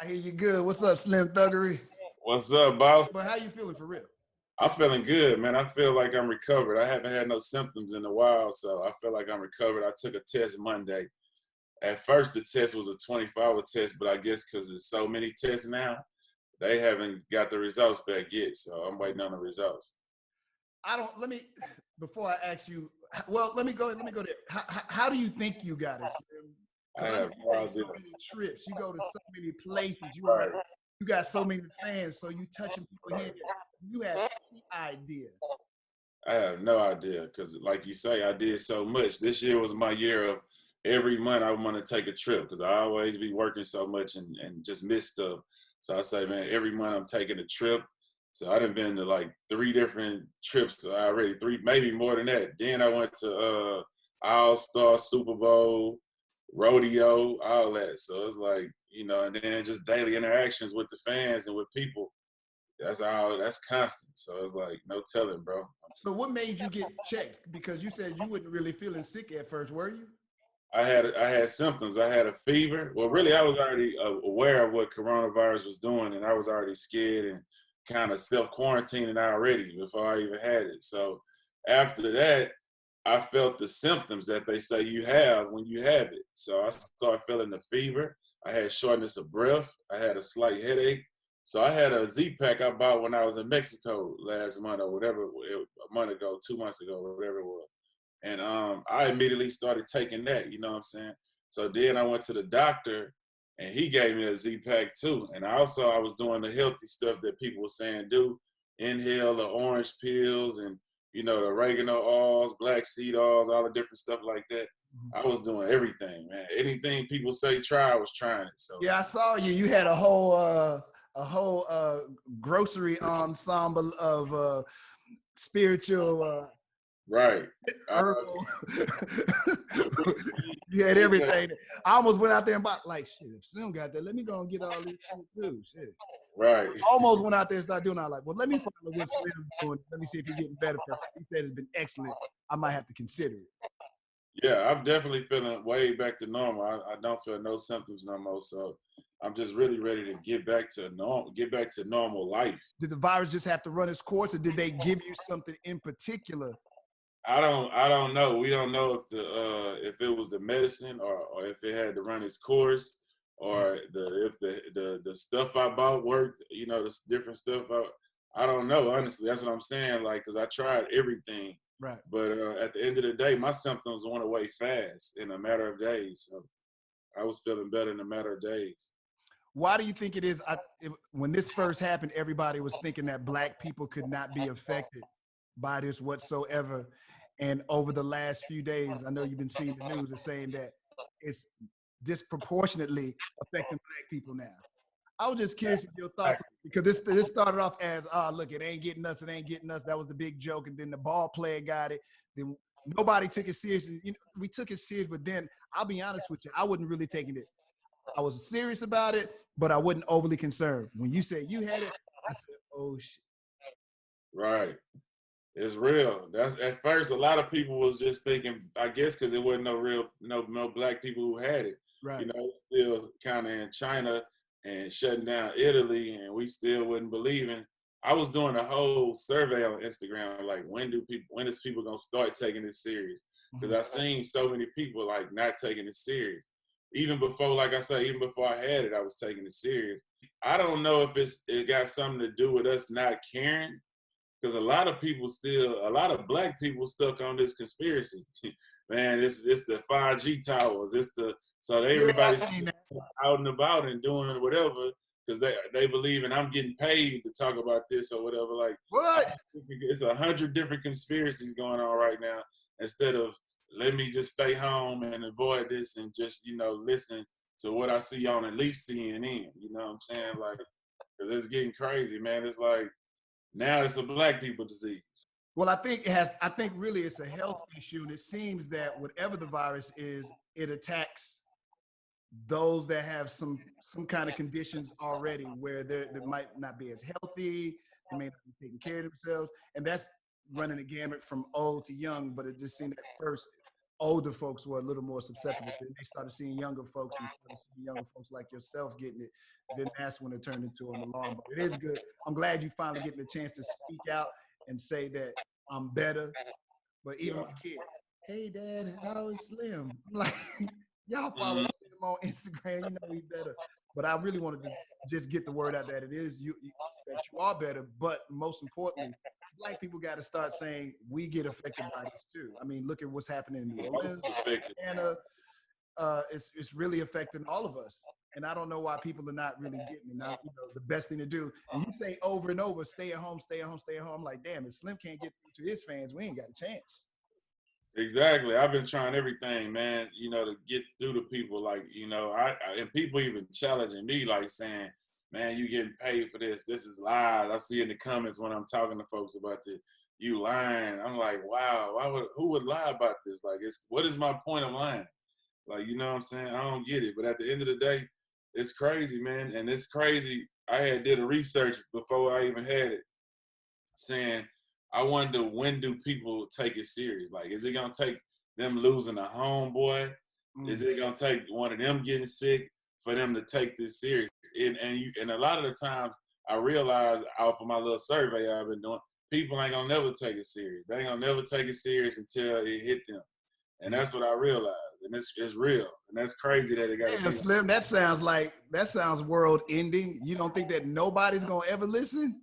I hear you good. What's up, Slim Thuggery? What's up, boss? But how you feeling for real? I'm feeling good, man. I feel like I'm recovered. I haven't had no symptoms in a while, so I feel like I'm recovered. I took a test Monday. At first, the test was a 24-hour test, but I guess because there's so many tests now, they haven't got the results back yet. So I'm waiting on the results. Before I ask you, well, let me go there. How do you think you got it, Slim? I Because have I no know you take so idea. many trips. You go to so many places. Right. You got so many fans, so you touching people here. You have any idea? I have no idea because, like you say, I did so much. This year was my year of every month I want to take a trip because I always be working so much and just miss stuff. So I say, man, every month I'm taking a trip. So I done been to like 3 different trips already, 3, maybe more than that. Then I went to All-Star, Super Bowl, rodeo, all that. So it's like, and then just daily interactions with the fans and with people. That's constant. So it's like, no telling, bro. So what made you get checked? Because you said you wasn't really feeling sick at first, were you? I had symptoms. I had a fever. Well, really, I was already aware of what coronavirus was doing, and I was already scared and kind of self-quarantining already before I even had it. So after that, I felt the symptoms that they say you have when you have it. So I started feeling the fever. I had shortness of breath. I had a slight headache. So I had a Z-Pack I bought when I was in Mexico last month or whatever, a month ago, 2 months ago, whatever it was. And I immediately started taking that, you know what I'm saying? So then I went to the doctor and he gave me a Z-Pack too. And also I was doing the healthy stuff that people were saying do. Inhale the orange pills and, the oregano oils, black seed oils, all the different stuff like that. I was doing everything, man. Anything people say try, I was trying it. So yeah, I saw you. You had a whole grocery ensemble of spiritual right. herbal. You had everything. I almost went out there and bought like shit. If Slim got that, let me go and get all this shit too. Shit. Right. Almost went out there and started doing all like, well, let me follow what Slim's doing. Let me see if he's getting better. He said it's been excellent. I might have to consider it. Yeah, I'm definitely feeling way back to normal. I don't feel no symptoms no more. So I'm just really ready to get back to normal life. Did the virus just have to run its course, or did they give you something in particular? I don't know. We don't know if it was the medicine or if it had to run its course or if the stuff I bought worked, the different stuff. I don't know, honestly. That's what I'm saying, like, because I tried everything. Right. But at the end of the day, my symptoms went away fast in a matter of days. So I was feeling better in a matter of days. Why do you think it is? When this first happened, everybody was thinking that Black people could not be affected by this whatsoever. And over the last few days, I know you've been seeing the news is saying that it's disproportionately affecting Black people now. I was just curious of your thoughts, because this started off as, look, it ain't getting us, it ain't getting us. That was the big joke. And then the ball player got it. Then nobody took it serious. We took it serious, but then I'll be honest with you, I wasn't really taking it. I was serious about it, but I wasn't overly concerned. When you said you had it, I said, oh shit. Right. It's real. That's at first a lot of people was just thinking, I guess, because there wasn't no Black people who had it. Right. Still kind of in China and shutting down Italy, and we still wasn't believing. I was doing a whole survey on Instagram, like when is people gonna start taking this serious? Because I seen so many people like not taking it serious. Even before, like I said, even before I had it, I was taking it serious. I don't know if it got something to do with us not caring. Because a lot of Black people stuck on this conspiracy. Man, it's the 5G towers. Everybody's out and about and doing whatever because they believe and I'm getting paid to talk about this or whatever. Like what? It's 100 different conspiracies going on right now. Instead of let me just stay home and avoid this and just listen to what I see on at least CNN. You know what I'm saying? Like, because it's getting crazy, man. It's like. Now it's a Black people disease. Well, I think really it's a health issue. And it seems that whatever the virus is, it attacks those that have some kind of conditions already where they might not be as healthy, they may not be taking care of themselves. And that's running a gamut from old to young, but it just seemed at first older folks were a little more susceptible. Then they started seeing younger folks and started seeing younger folks like yourself getting it. Then that's when it turned into an alarm. But it is good. I'm glad you finally getting the chance to speak out and say that I'm better. But even my kid, hey dad, how is Slim? I'm like, y'all follow Slim on Instagram, you know he's better. But I really wanted to just get the word out that it is you that you are better. But most importantly, Black people got to start saying we get affected by this too. I mean, look at what's happening in New Orleans, Atlanta. It's really affecting all of us. And I don't know why people are not really getting it. Now, you know, the best thing to do, and you say over and over, stay at home, stay at home, stay at home. I'm like, damn, if Slim can't get through to his fans, we ain't got a chance. Exactly. I've been trying everything, man, you know, to get through to people. Like, you know, and people even challenging me, like saying, man, you getting paid for this. This is lies. I see in the comments when I'm talking to folks about this, you lying. I'm like, wow, who would lie about this? Like, what is my point of lying? Like, you know what I'm saying? I don't get it. But at the end of the day, it's crazy, man. And it's crazy. I did a research before I even had it saying, I wonder when do people take it serious? Like, is it gonna take them losing a homeboy? Is it gonna take one of them getting sick for them to take this serious? And a lot of the times I realize off of my little survey I've been doing, people ain't gonna never take it serious. They ain't gonna never take it serious until it hit them. And that's what I realized. And it's real. And that's crazy that it got to be. Slim, that sounds world ending. You don't think that nobody's gonna ever listen?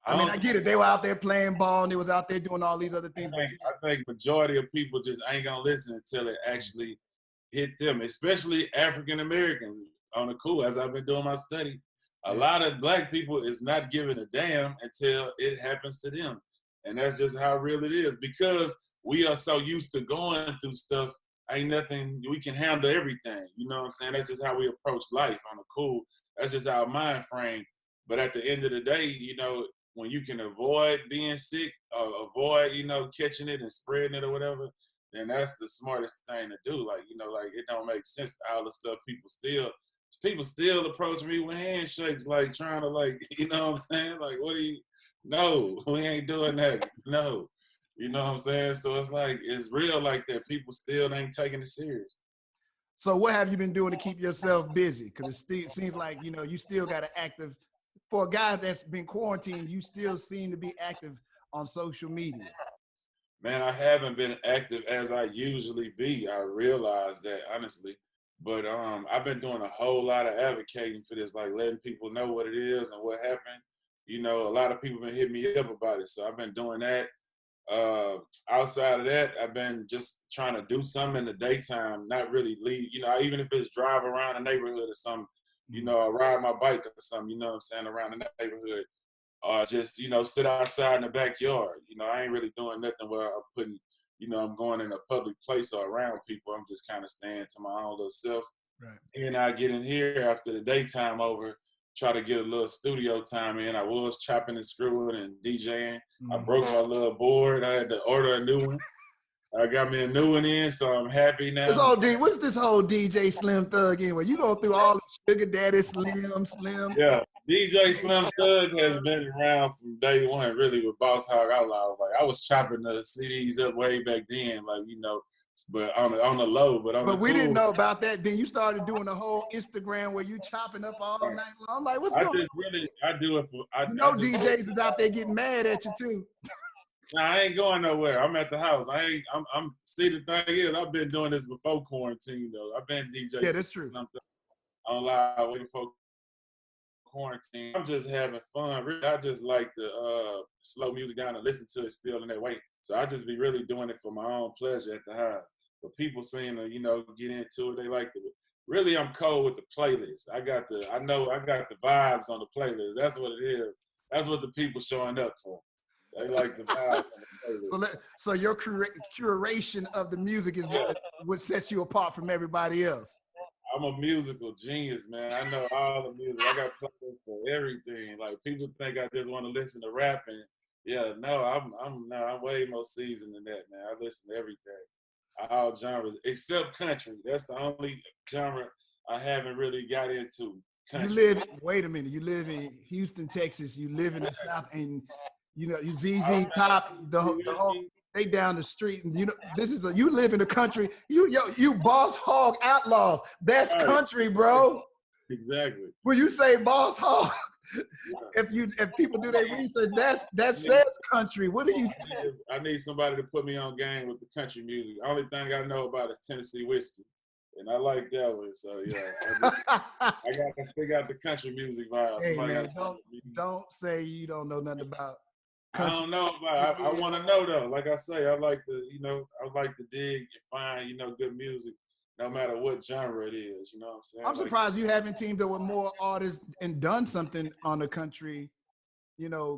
I mean, I get it. They were out there playing ball and they was out there doing all these other things. I think majority of people just ain't gonna listen until it actually hit them, especially African Americans. On the cool, as I've been doing my study, a lot of Black people is not giving a damn until it happens to them. And that's just how real it is, because we are so used to going through stuff. Ain't nothing, we can handle everything. You know what I'm saying? That's just how we approach life on the cool. That's just our mind frame. But at the end of the day, you know, when you can avoid being sick or avoid, you know, catching it and spreading it or whatever, then that's the smartest thing to do. Like, you know, like it don't make sense, all the stuff people still approach me with handshakes, like trying to, like, you know what I'm saying? Like, no, we ain't doing that. No. You know what I'm saying? So it's like, it's real like that. People still ain't taking it serious. So what have you been doing to keep yourself busy? Because it seems like, you know, you still got an active, for a guy that's been quarantined, you still seem to be active on social media. Man, I haven't been active as I usually be. I realize that, honestly. But I've been doing a whole lot of advocating for this, like letting people know what it is and what happened. You know, a lot of people been hitting me up about it. So I've been doing that. Outside of that, I've been just trying to do something in the daytime, not really leave, you know, even if it's drive around the neighborhood or something, you know, I ride my bike or something, you know what I'm saying, around the neighborhood, or just, you know, sit outside in the backyard. You know, I ain't really doing nothing where I'm putting, you know, I'm going in a public place or around people. I'm just kind of staying to my own little self. Right. And I get in here after the daytime over, try to get a little studio time in. I was chopping and screwing and DJing. I broke my little board. I had to order a new one. I got me a new one in, so I'm happy now. What's this whole DJ Slim Thug anyway? You go through all the Sugar Daddy Slim. Yeah, DJ Slim Thug has been around from day one, really, with Boss Hog Outlaw. I was chopping the CDs up way back then, like, you know, but on the low, but we didn't know about that. Then you started doing the whole Instagram where you chopping up all night long. I'm like, what's going on? I do it for. DJs is out there getting mad at you too. Nah, I ain't going nowhere. I'm at the house. See, the thing is, I've been doing this before quarantine though. I've been DJing. Yeah, that's true. On live way before quarantine. I'm just having fun. Really, I just like to slow music down and listen to it still in that way. So I just be really doing it for my own pleasure at the house. But people seem to, you know, get into it. They like to. Really, I'm cold with the playlist. I got the vibes on the playlist. That's what it is. That's what the people showing up for. They like the vibes on the playlist. So your curation of the music is what sets you apart from everybody else. I'm a musical genius, man. I know all the music. I got playlists for everything. Like, people think I just want to listen to rapping. Yeah, no, I'm way more seasoned than that, man. I listen to everything, all genres except country. That's the only genre I haven't really got into. Country. Wait a minute. You live in Houston, Texas. You live in the South, and you know you ZZ Top. The whole they down the street, and you know, you live in the country. You boss hog outlaws. That's Right. country, bro. Exactly. When you say boss hog, Yeah. if people do their research, that says country. What do you say? I need somebody to put me on game with the country music. Only thing I know about is Tennessee whiskey, and I like that one. So yeah, I got to figure out the country music vibe. Hey Somebody man, gotta don't say you don't know nothing about I country. don't know, but I want to know though. Like I say, I like to, I like to dig and find, good music, no matter what genre it is. You know what I'm saying? I'm surprised you haven't teamed up with more artists and done something on the country,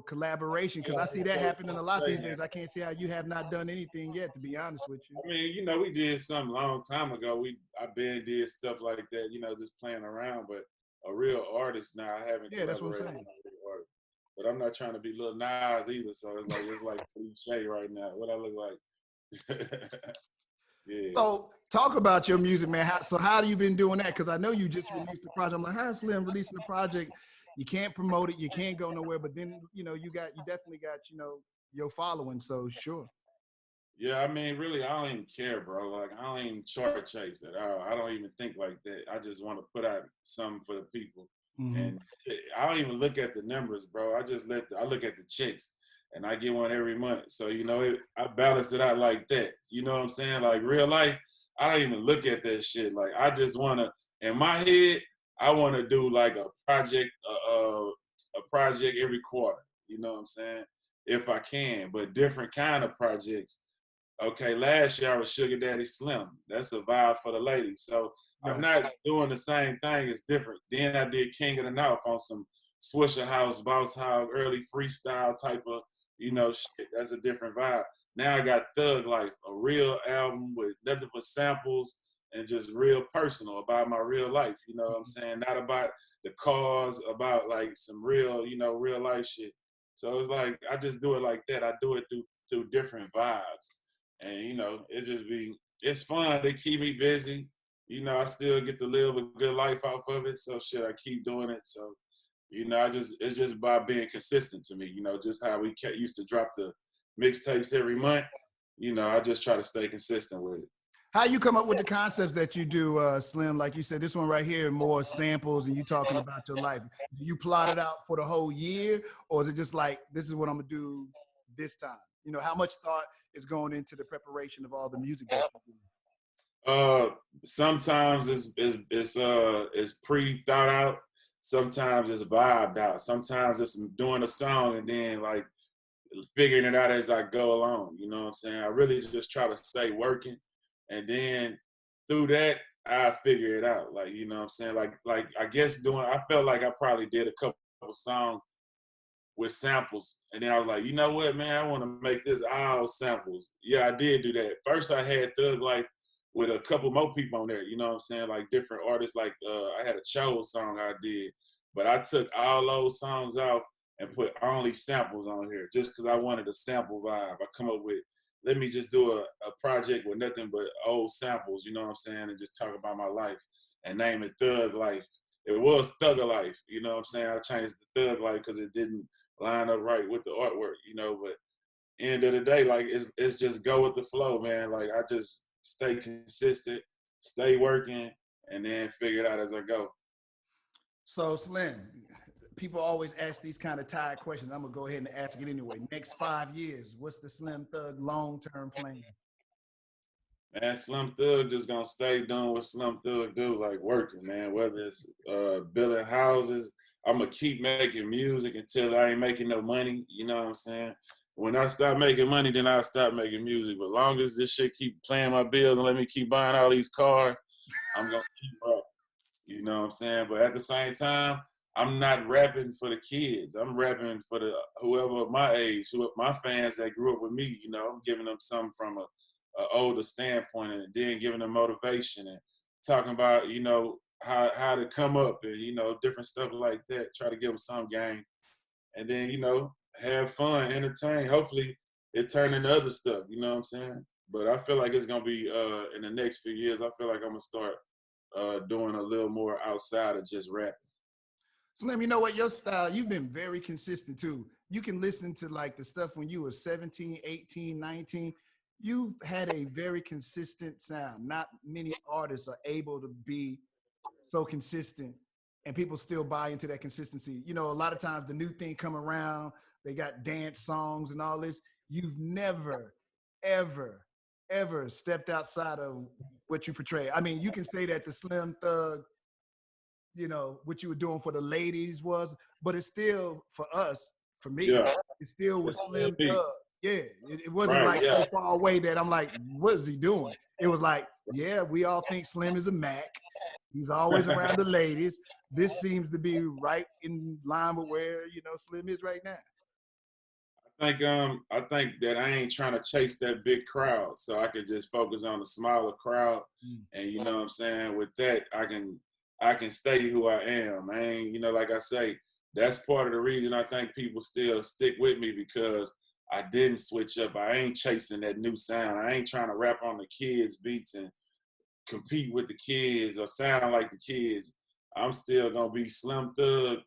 collaboration. Because I see that happening a lot these days. I can't see how you have not done anything yet, to be honest with you. I mean, we did something a long time ago. I been did stuff like that, just playing around. But a real artist now, I haven't Yeah, that's what I'm collaborated saying. with a real artist. But I'm not trying to be Lil Nas either. So it's like cliche right now. What I look like. Yeah. So talk about your music, man. How have you been doing that? Because I know you just released the project. I'm like, how's Slim releasing the project? You can't promote it, you can't go nowhere, but then you definitely got your following. So sure. Yeah, I mean, really, I don't even care, bro. Like, I don't even chart chase at all. I don't even think like that. I just want to put out something for the people, Mm-hmm. and I don't even look at the numbers, bro. I look at the checks, and I get one every month. So I balance it out like that. You know what I'm saying? Like real life, I don't even look at that shit. Like I just wanna, in my head, I want to do like a project, a project every quarter. You know what I'm saying? If I can, but different kind of projects. Okay, last year I was Sugar Daddy Slim. That's a vibe for the ladies. So I'm Right. not doing the same thing. It's different. Then I did King of the North on some Swisher House, Boss Hog, early freestyle type of, shit. That's a different vibe. Now I got Thug Life, a real album with nothing but samples and just real personal about my real life. You know what I'm saying? Not about the cause, about like some real, real life shit. So it's like I just do it like that. I do it through different vibes. And it's fun. They keep me busy. I still get to live a good life off of it. So shit, I keep doing it. So, it's just by being consistent to me. Just how we used to drop the mixtapes every month. I just try to stay consistent with it. How you come up with the concepts that you do, Slim? Like you said, this one right here, more samples, and you talking about your life. Do you plot it out for the whole year, or is it just like this is what I'm gonna do this time? How much thought is going into the preparation of all the music that you do? Sometimes it's pre-thought out. Sometimes it's vibed out. Sometimes it's doing a song and then like figuring it out as I go along. You know what I'm saying? I really just try to stay working, and then through that I figure it out. Like you know what I'm saying? Like I guess I felt like I probably did a couple of songs with samples, and then I was like, you know what, man, I want to make this all samples. Yeah, I did do that. First, I had Thug Life with a couple more people on there. You know what I'm saying? Like different artists. Like I had a Cho song I did, but I took all those songs off and put only samples on here just because I wanted a sample vibe. I come up with, let me just do a project with nothing but old samples. You know what I'm saying? And just talk about my life and name it Thug Life. It was Thugger Life. You know what I'm saying? I changed the Thug Life because it didn't line up right with the artwork, but end of the day, like it's just go with the flow, man. Like I just stay consistent, stay working, and then figure it out as I go. So Slim, people always ask these kind of tired questions. I'm gonna go ahead and ask it anyway. Next 5 years, what's the Slim Thug long-term plan? Man, Slim Thug just gonna stay doing what Slim Thug do, like working, man. Whether it's building houses, I'm gonna keep making music until I ain't making no money. You know what I'm saying? When I stop making money, then I'll stop making music. But long as this shit keep playing my bills and let me keep buying all these cars, I'm gonna keep up. You know what I'm saying? But at the same time, I'm not rapping for the kids. I'm rapping for the whoever my age, my fans that grew up with me. I'm giving them something from a older standpoint, and then giving them motivation and talking about how to come up and different stuff like that. Try to give them some game, and then have fun, entertain. Hopefully, it turn into other stuff. You know what I'm saying? But I feel like it's gonna be in the next few years. I feel like I'm gonna start doing a little more outside of just rapping. Slim, you know what? Your style, you've been very consistent too. You can listen to like the stuff when you were 17, 18, 19. you've had a very consistent sound. Not many artists are able to be so consistent and people still buy into that consistency. You know, a lot of times the new thing come around, they got dance songs and all this. You've never, ever, ever stepped outside of what you portray. I mean, you can say that the Slim Thug, you know, what you were doing for the ladies was, but it's still for us, for me, Yeah. it still was Slim Thug. Yeah, it wasn't Right. like Yeah. so far away that I'm like, what is he doing? It was like, yeah, we all think Slim is a Mac. He's always around the ladies. This seems to be right in line with where, you know, Slim is right now. I think that I ain't trying to chase that big crowd, so I can just focus on the smaller crowd. Mm. And you know what I'm saying? With that, I can stay who I am. I ain't, you know, like I say, that's part of the reason I think people still stick with me because I didn't switch up. I ain't chasing that new sound. I ain't trying to rap on the kids' beats and compete with the kids or sound like the kids. I'm still gonna be Slim Thug.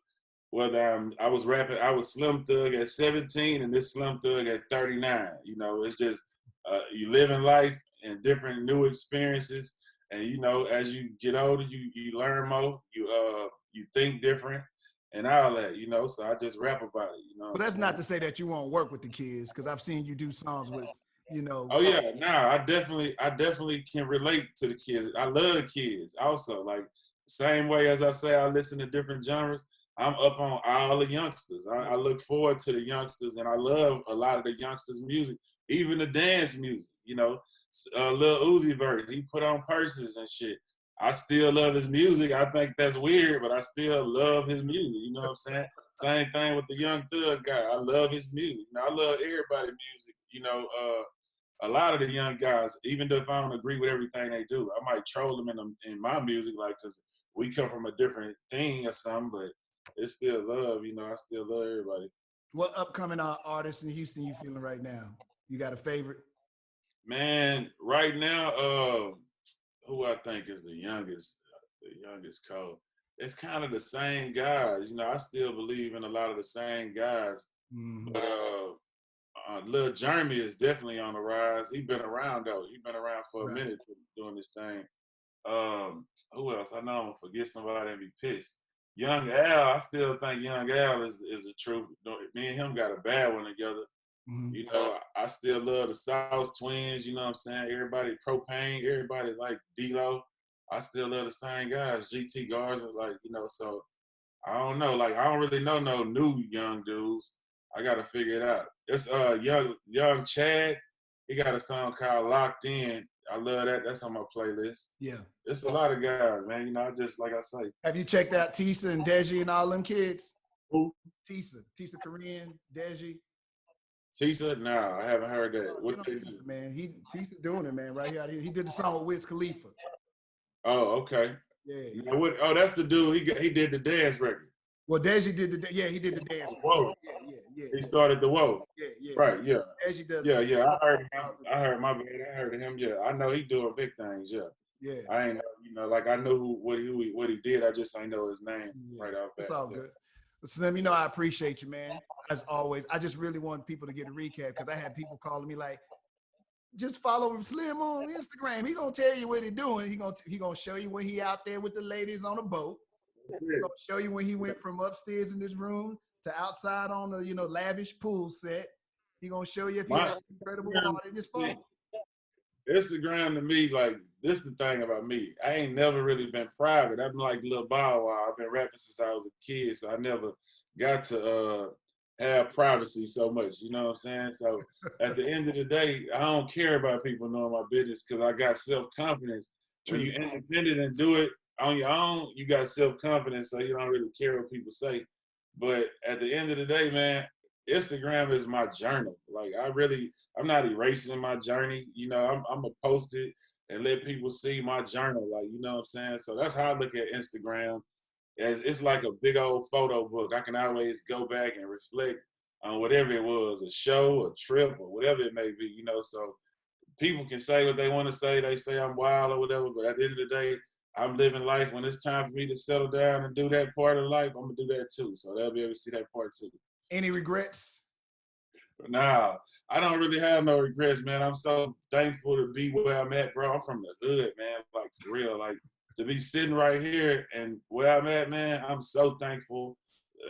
Whether I was rapping, I was Slim Thug at 17 and this Slim Thug at 39. You know, it's just you live in life and different new experiences. And you know, as you get older, you learn more. You think different and all that. You know, so I just rap about it. You know, But that's not to say that you won't work with the kids, because I've seen you do songs with, you know. Oh yeah, nah, I definitely can relate to the kids. I love the kids also. Like same way as I say I listen to different genres, I'm up on all the youngsters. I look forward to the youngsters and I love a lot of the youngsters' music, even the dance music, you know. Lil Uzi Vert, he put on purses and shit. I still love his music. I think that's weird, but I still love his music, you know what I'm saying? Same thing with the Young Thug guy. I love his music. You know, I love everybody's music, you know. A lot of the young guys, even though if I don't agree with everything they do, I might troll them in my music, like, because we come from a different thing or something, but it's still love, you know, I still love everybody. What upcoming artists in Houston you feeling right now? You got a favorite? Man, right now, who I think is the youngest Cole. It's kind of the same guys, you know, I still believe in a lot of the same guys, Mm-hmm. but Lil Jeremy is definitely on the rise. He been around though. He been around for a Right. minute doing this thing. Who else? I know I'm gonna forget somebody and be pissed. Young Al, I still think Young Al is the truth. Me and him got a bad one together. Mm-hmm. You know, I still love the South Twins. You know what I'm saying? Everybody, Propane, everybody like D-Lo. I still love the same guys. GT Garza, like, you know, so I don't know. Like, I don't really know no new young dudes. I gotta figure it out. It's young Chad. He got a song called Locked In. I love that. That's on my playlist. Yeah. It's a lot of guys, man. You know, I just like I say. Have you checked out Tisa and Deji and all them kids? Who? Tisa Korean, Deji. Tisa? Nah, I haven't heard that. Oh, What get on they do? Tisa, man. Tisa doing it, man. Right here. He did the song with Wiz Khalifa. Oh, okay. Yeah, yeah. Now, oh, that's the dude. He did the dance record. Well, Deji did he did the dance. Whoa. Yeah. He started the Whoa. Yeah. Right, yeah. Deji does. Yeah. I heard him. I heard my bad. I heard him. Yeah, I know he doing big things. Yeah. Yeah. I ain't know, you know, like I knew what he did. I just ain't know his name right off that. It's all good. But Slim, you know I appreciate you, man. As always. I just really want people to get a recap because I had people calling me like, just follow Slim on Instagram. He gonna tell you what he doing. He gonna show you when he out there with the ladies on a boat. He gonna show you when he went from upstairs in this room to outside on the lavish pool set. He gonna show you if he has incredible water in his phone. Instagram to me, like, this the thing about me. I ain't never really been private. I've been like Lil Bow Wow. I've been rapping since I was a kid, so I never got to have privacy so much. You know what I'm saying? So at the end of the day, I don't care about people knowing my business because I got self-confidence. When you're independent and do it on your own, you got self-confidence, so you don't really care what people say. But at the end of the day, man, Instagram is my journal. Like, I'm not erasing my journey. You know, I'm gonna post it and let people see my journal. Like, you know what I'm saying? So that's how I look at Instagram. As it's like a big old photo book. I can always go back and reflect on whatever it was, a show, a trip, or whatever it may be. You know, so people can say what they want to say. They say I'm wild or whatever, but at the end of the day, I'm living life. When it's time for me to settle down and do that part of life, I'm gonna do that too. So they'll be able to see that part too. Any regrets? Nah, I don't really have no regrets, man. I'm so thankful to be where I'm at, bro. I'm from the hood, man. Like for real. Like to be sitting right here and where I'm at, man, I'm so thankful.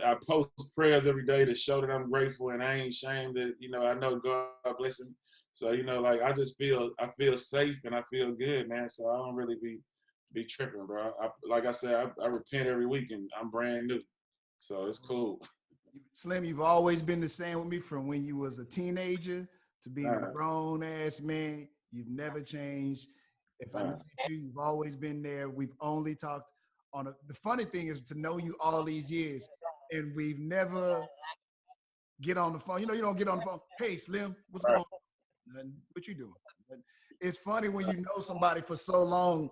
I post prayers every day to show that I'm grateful and I ain't ashamed that, I know God bless him. So, like I feel safe and I feel good, man. So I don't really be tripping, bro. Like I said, I repent every week and I'm brand new. So it's cool. Slim, you've always been the same with me from when you was a teenager to being a grown ass man. You've never changed. If I met you, you've always been there. We've only talked the funny thing is to know you all these years and we've never get on the phone. You don't get on the phone. Hey, Slim, what's going on? What you doing? But it's funny when you know somebody for so long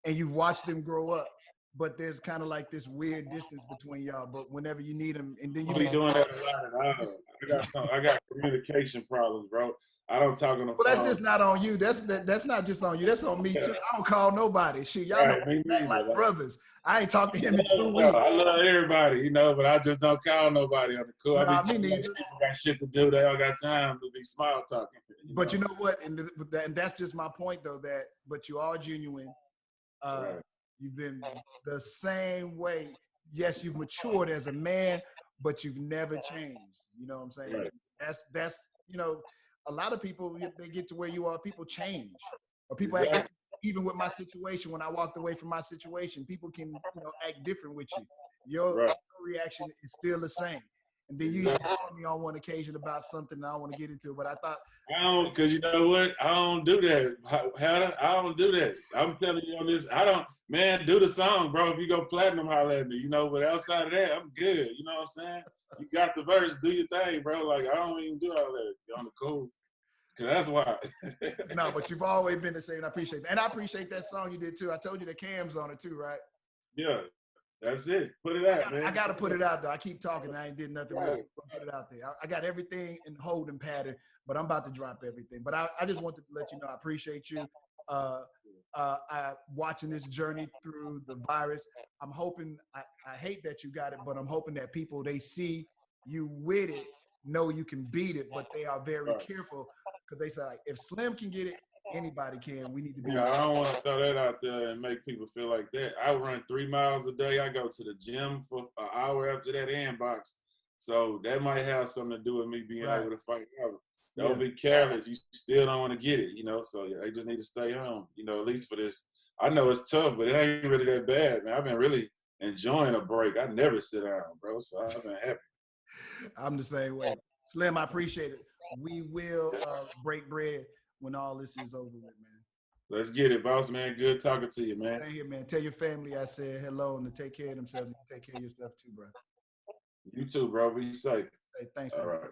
and you've watched them grow up, but there's kind of like this weird distance between y'all. But whenever you need them, and then you be doing that a lot. I got communication problems, bro. I don't talk on the phone. Well, that's just not on you. That's not just on you. That's on me too. I don't call nobody. Shoot, y'all know we act like brothers. I ain't talked to him in 2 weeks. I love everybody, but I just don't call nobody on the cool. Nah, me neither. People got shit to do. They don't got time to be smile talking. But you know what? And that's just my point, though. But you are genuine. You've been the same way. Yes, you've matured as a man, but you've never changed. You know what I'm saying? Right. That's a lot of people, they get to where you are, people change. Or people act, even with my situation, when I walked away from my situation, people can act different with you. Your reaction is still the same. And then you called me on one occasion about something I don't want to get into, but I thought. I don't, because you know what? I don't do that. I don't do that. I'm telling you on this, man, do the song, bro. If you go platinum, holler at me, but outside of that, I'm good. You know what I'm saying? You got the verse, do your thing, bro. Like, I don't even do all that. You're on the cool. Cause that's why. No, but you've always been the same. I appreciate that. And I appreciate that song you did too. I told you the Cam's on it too, right? Yeah, that's it. Put it out, man. I got to put it out though. I keep talking. I ain't did nothing with it. Put it out there. I got everything in holding pattern, but I'm about to drop everything. But I just wanted to let you know I appreciate you. Watching this journey through the virus. I'm hoping, I hate that you got it, but I'm hoping that people, they see you with it, know you can beat it, but they are very careful because they say, like, if Slim can get it, anybody can. We need to be. Yeah, I don't want to throw that out there and make people feel like that. I run 3 miles a day. I go to the gym for an hour after that and box. So that might have something to do with me being able to fight out. Don't be careless. You still don't want to get it, So they just need to stay home, at least for this. I know it's tough, but it ain't really that bad, man. I've been really enjoying a break. I never sit down, bro. So I've been happy. I'm the same way. Slim, I appreciate it. We will break bread when all this is over with, man. Let's get it, boss, man. Good talking to you, man. Stay here, man. Tell your family I said hello and to take care of themselves and take care of yourself too, bro. You too, bro. Be safe. Hey, thanks. All right.